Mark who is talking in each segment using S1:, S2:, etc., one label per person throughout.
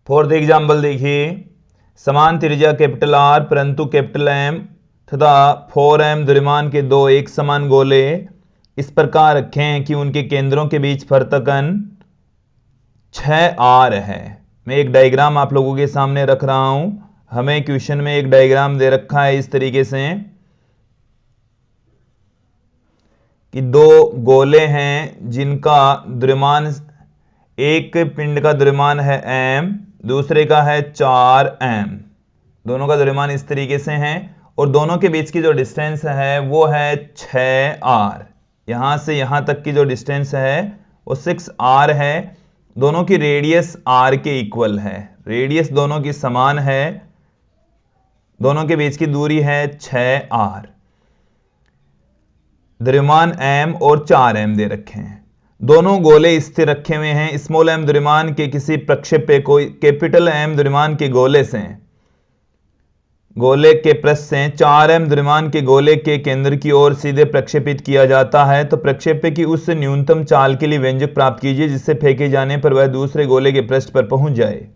S1: Fourth example देखिए, समान त्रिज्या कैपिटल आर परंतु कैपिटल एम तथा 4m द्रव्यमान के दो एक समान गोले इस प्रकार रखे हैं कि उनके केंद्रों के बीच फर्तकन 6r है। मैं एक डायग्राम आप लोगों के सामने रख रहा हूं। हमें क्वेश्चन में एक डायग्राम दे रखा है इस तरीके से कि दो गोले हैं जिनका द्रव्यमान, एक पिंड का द्रव्यमान है m, दूसरे का है 4m। दोनों का द्रव्यमान इस तरीके से है और दोनों के बीच की जो डिस्टेंस है वो है 6r। यहां से यहां तक की जो डिस्टेंस है वो 6r है। दोनों की रेडियस r के इक्वल है, रेडियस दोनों की समान है, दोनों के बीच की दूरी है 6r। द्रव्यमान m और 4m दे रखे हैं। दोनों गोले स्थिर रखे हुए हैं। स्मॉल m द्रव्यमान के किसी प्रक्षेप्य को कैपिटल M द्रव्यमान के गोले के पृष्ठ से 4m द्रव्यमान के गोले के केंद्र की ओर सीधे प्रक्षेपित किया जाता है। तो प्रक्षेप्य की उस न्यूनतम चाल के लिए व्यंजक प्राप्त कीजिए जिससे फेंके जाने पर वह दूसरे गोले के पृष्ठ पर पहुंच जाए।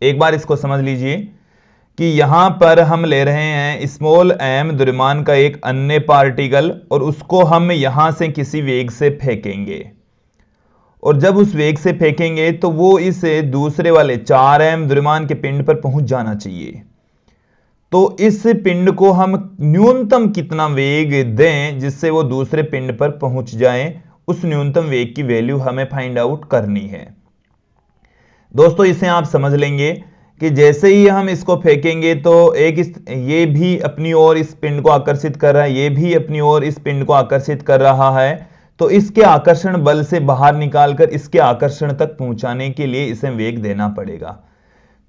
S1: एक बार इसको समझ लीजिए कि यहां पर हम ले रहे हैं स्मॉल m द्रव्यमान का एक अन्य पार्टिकल और उसको हम यहां से किसी वेग से फेंकेंगे, और जब उस वेग से फेंकेंगे तो वो इस दूसरे वाले 4m द्रव्यमान के पिंड पर पहुंच जाना चाहिए। तो इस पिंड को हम न्यूनतम कितना वेग दें जिससे वो दूसरे पिंड पर पहुंच जाए, उस न्यूनतम वेग की वैल्यू हमें फाइंड आउट करनी है। दोस्तों इसे आप समझ लेंगे कि जैसे ही हम इसको फेंकेंगे तो ये भी अपनी ओर इस पिंड को आकर्षित कर रहा है, ये भी अपनी ओर इस पिंड को आकर्षित कर रहा है। तो इसके आकर्षण बल से बाहर निकालकर इसके आकर्षण तक पहुंचाने के लिए इसे वेग देना पड़ेगा।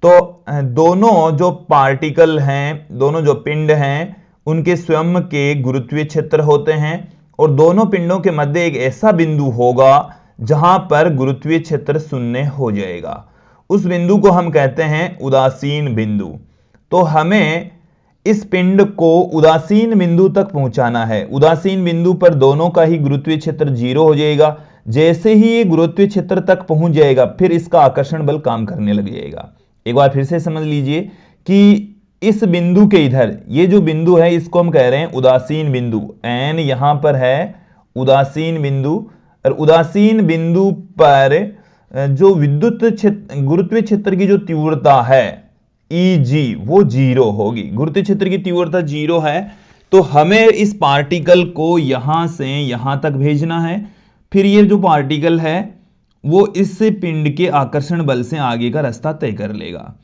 S1: तो दोनों जो पार्टिकल हैं, दोनों जो पिंड हैं, उनके स्वयं के गुरुत्वीय क्षेत्र होते हैं और दोनों पिंडों के मध्य एक ऐसा बिंदु होगा जहां पर गुरुत्वीय क्षेत्र शून्य हो जाएगा। उस बिंदु को हम कहते हैं उदासीन बिंदु। तो हमें इस पिंड को उदासीन बिंदु तक पहुंचाना है। उदासीन बिंदु पर दोनों का ही गुरुत्वीय क्षेत्र 0 हो जाएगा। जैसे ही ये गुरुत्वीय क्षेत्र तक पहुंच जाएगा फिर इसका आकर्षण बल काम करने लग जाएगा। एक बार फिर से समझ लीजिए कि इस बिंदु के इधर ये जो बिंदु है इसको हम कह रहे हैं उदासीन बिंदु। n यहां पर है उदासीन बिंदु, और उदासीन बिंदु पर जो विद्युत क्षेत्र, गुरुत्वीय क्षेत्र की जो तीव्रता है Eg वो 0 होगी। गुरुत्वीय क्षेत्र की तीव्रता 0 है। तो हमें इस पार्टिकल को यहां से यहां तक भेजना है। फिर ये जो पार्टिकल है वो इस पिंड के आकर्षण बल से आगे का रास्ता तय कर लेगा।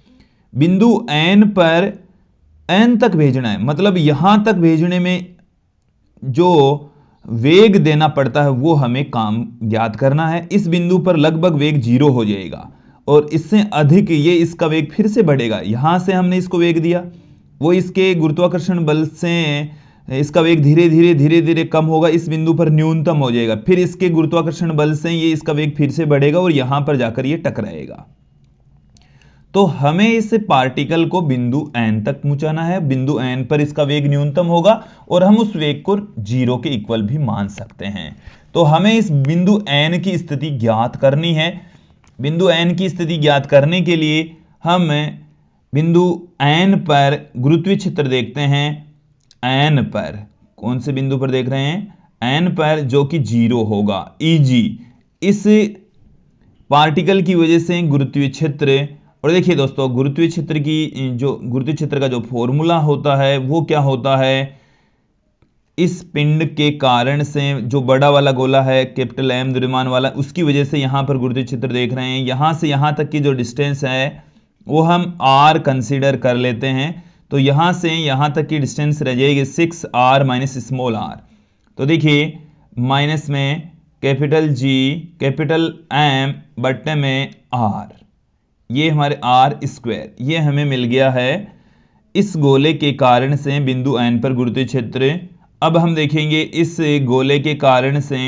S1: बिंदु n पर n तक भेजना है, मतलब यहां तक भेजने में जो वेग देना पड़ता है वो हमें काम ज्ञात करना है। इस बिंदु पर लगभग वेग 0 हो जाएगा और इससे अधिक ये इसका वेग फिर से बढ़ेगा। यहां से हमने इसको वेग दिया, वो इसके गुरुत्वाकर्षण बल से इसका वेग धीरे धीरे कम होगा, इस बिंदु पर न्यूनतम हो जाएगा। फिर इसके गुरुत्वाकर्षण बल से ये इसका वेग फिर से बढ़ेगा और यहां पर जाकर ये टकराएगा। तो हमें इस पार्टिकल को बिंदु n तक पहुंचाना है। बिंदु n पर इसका वेग न्यूनतम होगा और हम उस वेग को 0 के इक्वल भी मान सकते हैं। तो हमें इस बिंदु n की स्थिति ज्ञात करनी है। बिंदु n की स्थिति ज्ञात करने के लिए हम बिंदु n पर गुरुत्वीय क्षेत्र देखते हैं। n पर कौन से बिंदु पर देख रहे हैं? n पर, जो कि 0 होगा। Eg इस पार्टिकल की वजह से गुरुत्वीय क्षेत्र, और देखिए दोस्तों गुरुत्वीय क्षेत्र का जो फॉर्मूला होता है वो क्या होता है? इस पिंड के कारण से जो बड़ा वाला गोला है कैपिटल M द्रव्यमान वाला, उसकी वजह से यहां पर गुरुत्वीय क्षेत्र देख रहे हैं। यहां से यहां तक की जो डिस्टेंस है वो हम r कंसीडर कर लेते हैं। तो यहां से यहां तक की डिस्टेंस रह जाएगी 6r माइनस स्मॉल r। तो देखिए माइनस में कैपिटल G कैपिटल M बट्टे में r, ये हमारे r स्क्वायर, ये हमें मिल गया है इस गोले के कारण से बिंदु n पर गुरुत्वीय क्षेत्र। अब हम देखेंगे इस गोले के कारण से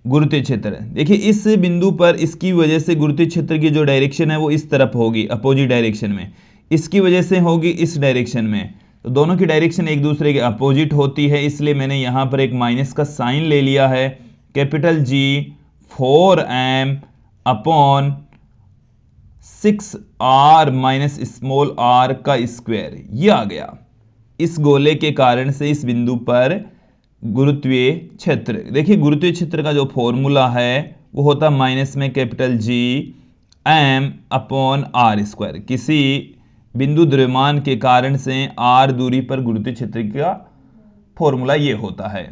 S1: गुरुत्वीय क्षेत्र। देखिए इस बिंदु पर इसकी वजह से गुरुत्वीय क्षेत्र की जो डायरेक्शन है वो इस तरफ होगी, अपोजिट डायरेक्शन में। इसकी वजह से होगी इस डायरेक्शन में। तो दोनों की डायरेक्शन एक दूसरे के अपोजिट होती है, इसलिए मैंने यहां पर एक माइनस का साइन ले लिया है। Capital G 4m upon 6r minus small r का स्क्वायर, ये आ गया। इस गोले के कारण से इस बिंदु पर गुरुत्वीय क्षेत्र, देखिए गुरुत्वीय क्षेत्र का जो फॉर्मूला है वो होता माइनस में capital G m upon r square. किसी बिंदु द्रव्यमान के कारण से r दूरी पर गुरुत्वीय क्षेत्र का फॉर्मूला ये होता है।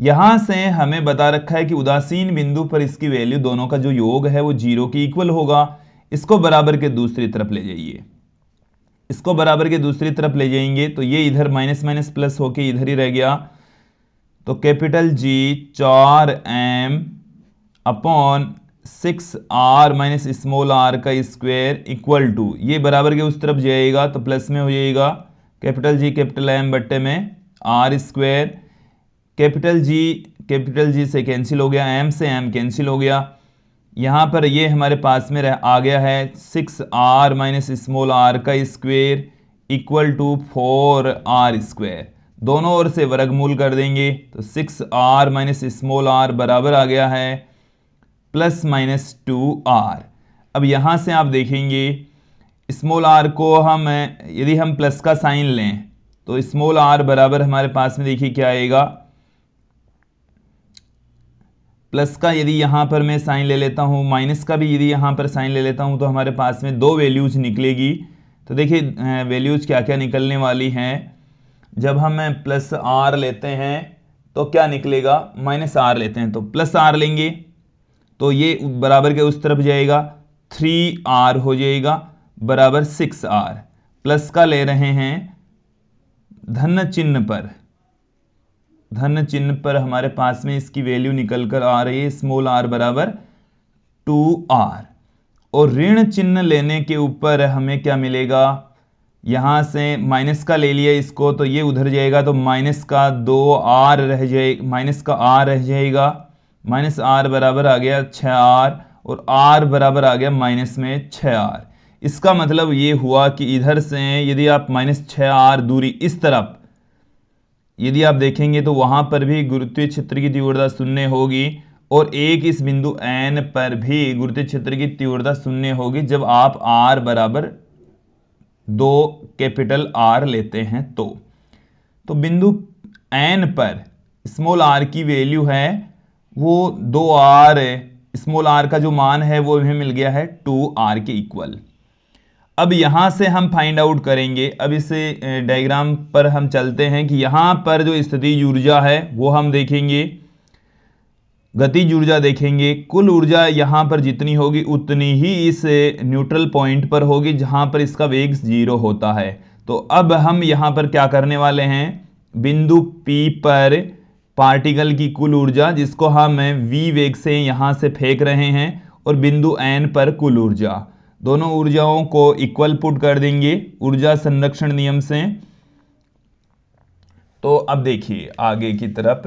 S1: यहां से हमें बता रखा है कि उदासीन बिंदु पर इसकी वैल्यू, दोनों का जो योग है वो 0 के इक्वल होगा। इसको बराबर के दूसरी तरफ ले जाइए, इसको बराबर के दूसरी तरफ ले जाएंगे तो ये इधर माइनस माइनस प्लस होके इधर ही रह गया। तो capital G 4m upon 6r minus small r का स्क्वायर इक्वल टू, ये बराबर के उस तरफ जाएगा तो प्लस में हो जाएगा कैपिटल G कैपिटल M बट्टे में r स्क्वायर। कैपिटल G से कैंसिल हो गया, M से M कैंसिल हो गया। यहां पर ये हमारे पास में आ गया है 6r माइनस स्मॉल r का square equal to 4r square. दोनों ओर से वर्गमूल कर देंगे तो 6r माइनस स्मॉल r बराबर आ गया है प्लस माइनस 2r। अब यहां से आप देखेंगे स्मॉल r को हम, यदि हम प्लस का साइन लें तो स्मॉल r बराबर हमारे पास में देखिए क्या आएगा, प्लस का यदि यहां पर मैं साइन ले लेता हूं, माइनस का भी यदि यहां पर साइन ले लेता हूं तो हमारे पास में दो वैल्यूज निकलेगी। तो देखिए वैल्यूज क्या क्या निकलने वाली हैं। जब हम प्लस r लेते हैं तो क्या निकलेगा, माइनस r लेते हैं तो प्लस r लेंगे तो ये बराबर के उस तरफ जाएगा, 3r हो जाएगा बराबर 6r। प्लस का ले रहे हैं धन चिन्ह पर, धन चिन्ह पर हमारे पास में इसकी वैल्यू निकल कर आ रही है स्मॉल r बराबर 2r। और ऋण चिन्ह लेने के ऊपर हमें क्या मिलेगा, यहां से माइनस का ले लिया इसको तो ये उधर जाएगा तो माइनस का 2r रह जाएगा, माइनस का r रह जाएगा, माइनस r बराबर आ गया 6r और r बराबर आ गया माइनस में 6r। इसका मतलब ये हुआ कि इधर से यदि आप माइनस 6r दूरी इस तरफ यदि आप देखेंगे तो वहां पर भी गुरुत्वीय क्षेत्र की तीव्रता शून्य होगी और एक इस बिंदु N पर भी गुरुत्वीय क्षेत्र की तीव्रता शून्य होगी जब आप r बराबर 2 कैपिटल R लेते हैं तो बिंदु N पर स्मॉल r की वैल्यू है वो 2r, स्मॉल r का जो मान है वो हमें मिल गया है 2r के इक्वल। अब यहां से हम फाइंड आउट करेंगे, अब इस डायग्राम पर हम चलते हैं कि यहां पर जो स्थितिज ऊर्जा है वो हम देखेंगे, गतिज ऊर्जा देखेंगे। कुल ऊर्जा यहां पर जितनी होगी उतनी ही इस न्यूट्रल पॉइंट पर होगी जहां पर इसका वेग 0 होता है। तो अब हम यहां पर क्या करने वाले हैं, बिंदु P पर पार्टिकल की कुल ऊर्जा जिसको हम v वेग से यहां से फेंक रहे हैं और बिंदु N पर कुल ऊर्जा, दोनों ऊर्जाओं को इक्वल पुट कर देंगे ऊर्जा संरक्षण नियम से। तो अब देखिए आगे की तरफ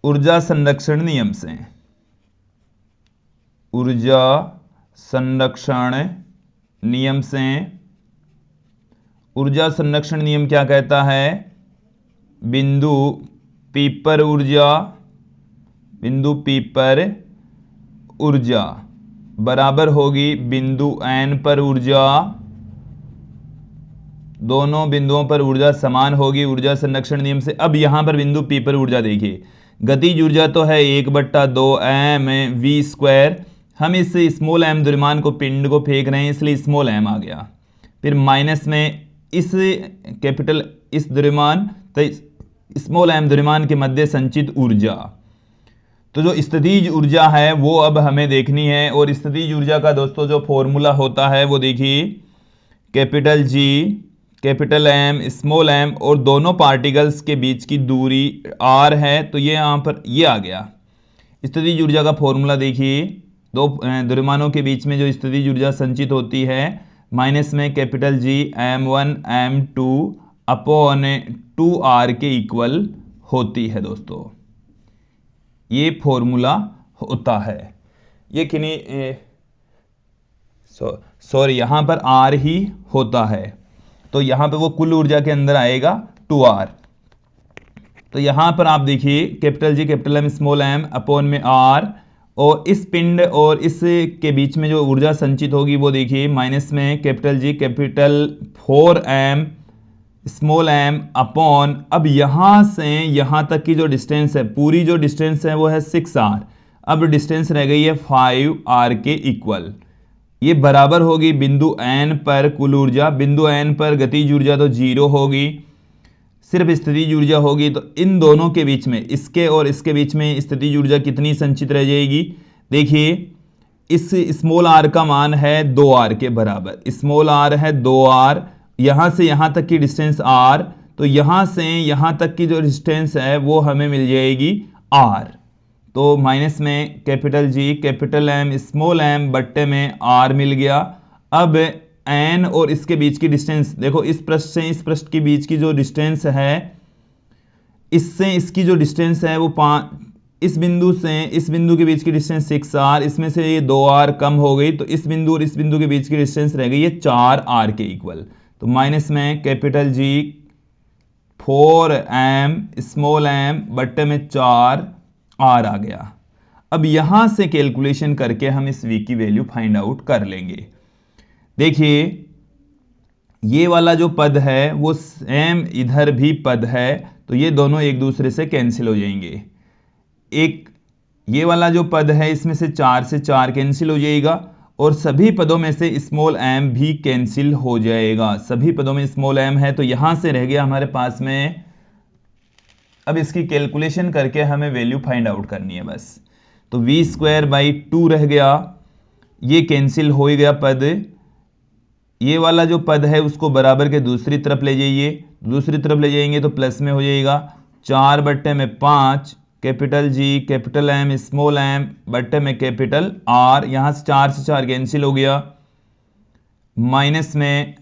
S1: ऊर्जा संरक्षण नियम से, ऊर्जा संरक्षण नियम से, ऊर्जा संरक्षण नियम क्या कहता है, बिंदु P पर ऊर्जा, बिंदु P पर ऊर्जा बराबर होगी बिंदु N पर ऊर्जा, दोनों बिंदुओं पर ऊर्जा समान होगी ऊर्जा संरक्षण नियम से। अब यहां पर बिंदु P पर ऊर्जा देखिए, गतिज ऊर्जा तो है 1/2 m v स्क्वायर, हम इस स्मॉल m द्रव्यमान को, पिंड को फेंक रहे हैं इसलिए स्मॉल m आ गया, फिर माइनस में इस कैपिटल इस द्रव्यमान, तो स्मॉल m द्रव्यमान के मध्य संचित ऊर्जा। तो जो स्थितिज ऊर्जा है वो अब हमें देखनी है और स्थितिज ऊर्जा का दोस्तों जो फॉर्मूला होता है वो देखिए capital G capital M small m और दोनों पार्टिकल्स के बीच की दूरी r है तो ये यहां पर ये आ गया। स्थितिज ऊर्जा का फॉर्मूला देखिए, दो द्रव्यमानों के बीच में जो स्थितिज ऊर्जा संचित होती है माइनस में capital G m1 m2 upon 2r के इक्वल होती है दोस्तों, ये फॉर्मूला होता है। ये किन्हीं सॉरी यहां पर r ही होता है तो यहां पे वो कुल ऊर्जा के अंदर आएगा 2r। तो यहां पर आप देखिए capital G capital M small m upon में r और इस पिंड और इस के बीच में जो ऊर्जा संचित होगी वो देखिए माइनस में capital G capital 4m small m upon, अब यहां से यहां तक की जो डिस्टेंस है, पूरी जो डिस्टेंस है वो है 6r, अब डिस्टेंस रह गई है 5r के इक्वल। ये बराबर होगी बिंदु n पर कुल ऊर्जा, बिंदु n पर गतिज ऊर्जा तो 0 होगी, सिर्फ स्थितिज ऊर्जा होगी। तो इन दोनों के बीच में, इसके और इसके बीच में स्थितिज ऊर्जा कितनी संचित रह जाएगी? देखिए इस स्मॉल r का मान है 2r के बराबर, स्मॉल r है 2r, यहां से यहां तक की डिस्टेंस r, तो यहां से यहां तक की जो डिस्टेंस है वो हमें मिल जाएगी r। तो माइनस में capital G capital m small m बट्टे में r मिल गया। अब n और इसके बीच की डिस्टेंस देखो, इस पृष्ठ से इस पृष्ठ के बीच की जो डिस्टेंस है, इससे इसकी जो डिस्टेंस है वो 5, इस बिंदु से इस बिंदु के बीच की डिस्टेंस 6r, इसमें से ये 2r कम हो गई, तो इस बिंदु और इस बिंदु के बीच की डिस्टेंस रह गई है 4r के इक्वल। तो माइनस में capital G 4m small m बट्टे में 4r आ गया। अब यहां से कैलकुलेशन करके हम इस v की वैल्यू फाइंड आउट कर लेंगे। देखिए ये वाला जो पद है वो सेम इधर भी पद है, तो ये दोनों एक दूसरे से कैंसिल हो जाएंगे। एक ये वाला जो पद है इसमें से 4 से 4 कैंसिल हो जाएगा, और सभी पदों में से स्मॉल m भी कैंसिल हो जाएगा। सभी पदों में स्मॉल m है, तो यहां से रह गया हमारे पास में, अब इसकी कैलकुलेशन करके हमें वैल्यू फाइंड आउट करनी है बस। तो v²/2 रह गया, ये कैंसिल हो ही गया पद। ये वाला जो पद है उसको बराबर के दूसरी तरफ ले जाइए, दूसरी तरफ ले जाएंगे तो प्लस में हो जाएगा 4/5 capital G capital M small m बट्टे में कैपिटल R, यहां से 4 कैंसिल हो गया। माइनस में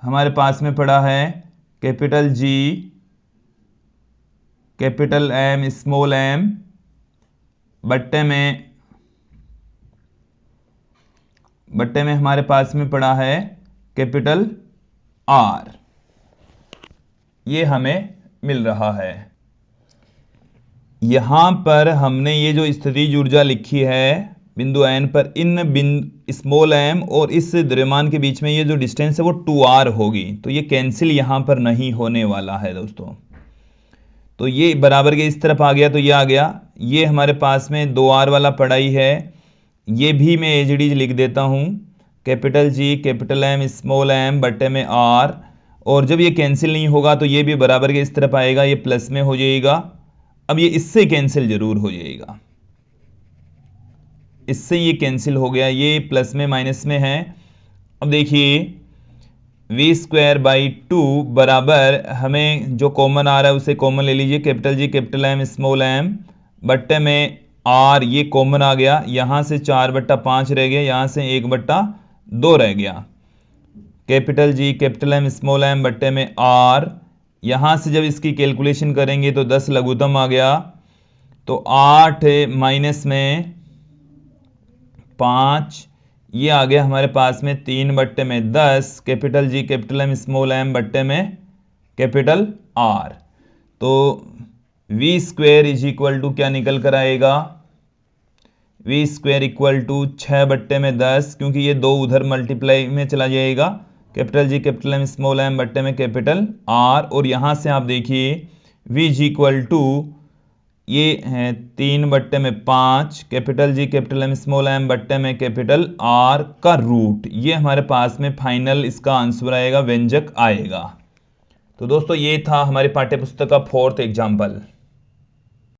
S1: हमारे पास में पड़ा है capital G capital M small m बट्टे में हमारे पास में पड़ा है कैपिटल R, ये हमें मिल रहा है। यहां पर हमने ये जो स्थितिज ऊर्जा लिखी है बिंदु n पर, इन स्मॉल m और इस द्रव्यमान के बीच में ये जो डिस्टेंस है वो 2r होगी, तो ये कैंसिल यहां पर नहीं होने वाला है दोस्तों। तो ये बराबर के इस तरफ आ गया, तो ये आ गया, ये हमारे पास में 2r वाला पड़ा ही है, ये भी मैं एज इट इज लिख देता हूं capital G capital M small m बट्टे में R, और जब ये कैंसिल नहीं होगा तो ये भी बराबर के इस तरफ आएगा, ये प्लस में हो जाएगा। अब ये इससे कैंसिल जरूर हो जाएगा, इससे ये कैंसिल हो गया, ये प्लस में माइनस में है। अब देखिए v²/2 बराबर, हमें जो कॉमन आ रहा है उसे कॉमन ले लीजिए, capital G capital M small m बट्टे में R, ये कॉमन आ गया, यहां से 4/5 रह गया, यहां से 1/2 रह गया। Capital G capital M small m बट्टे में R, यहां से जब इसकी कैलकुलेशन करेंगे तो 10 लघुत्तम आ गया, तो 8 माइनस में 5, ये आ गया हमारे पास में 3/10 capital G capital M small m बट्टे में कैपिटल R। तो v² क्या निकल कर आएगा? v² 6/10, क्योंकि ये 2 उधर मल्टीप्लाई में चला जाएगा, capital G capital M small m बट्टे में कैपिटल R, और यहां से आप देखिए v ये है 3/5 capital G capital M small m बट्टे में कैपिटल R का रूट, ये हमारे पास में फाइनल इसका आंसर आएगा, व्यंजक आएगा। तो दोस्तों ये था हमारे पाठ्य पुस्तक का 4th एग्जाम्पल।